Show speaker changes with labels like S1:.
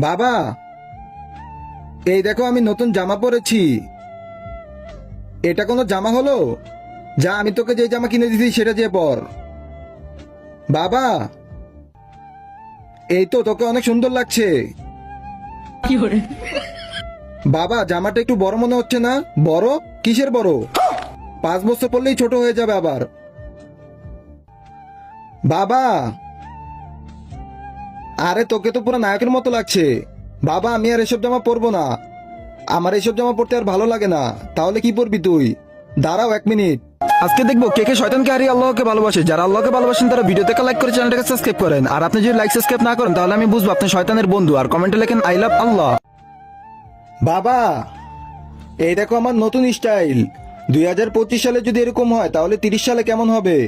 S1: বাবা, এই দেখো আমি নতুন জামা পরেছি। এটা কোনো জামা হলো? যা, আমি তোকে যে জামা কিনে দিয়েছি সেটা যে পর। বাবা, এই তো তোকে অনেক সুন্দর লাগছে। বাবা, জামাটা একটু বড় মনে হচ্ছে না? বড়? কিসের বড়? 5 বছর পরলেই ছোট হয়ে যাবে আবার। বাবা, আরে তোকে তো পুরো নায়কের মতো লাগছে। বাবা, আমি আর এসব জামা পরবো না। আমার এসব জামা পরতে আর ভালো লাগে না। তাহলে কি পরবি তুই? দাঁড়াও 1 মিনিট। আজকে দেখবো কে কে শয়তানকে হারিয়ে আল্লাহকে ভালোবাসে। যারা আল্লাহকে ভালোবাসেন তারা ভিডিওতে লাইক করে চ্যানেলটাকে সাবস্ক্রাইব করেন। আর আপনি যদি লাইক সাবস্ক্রাইব না করেন তাহলে আমি বুঝবো আপনি শয়তানের বন্ধু। আর কমেন্টে লেখেন আই লাভ আল্লাহ। বাবা, এই দেখো আমার নতুন স্টাইল। 2025 সালে যদি এরকম হয় তাহলে 30 সালে কেমন হবে?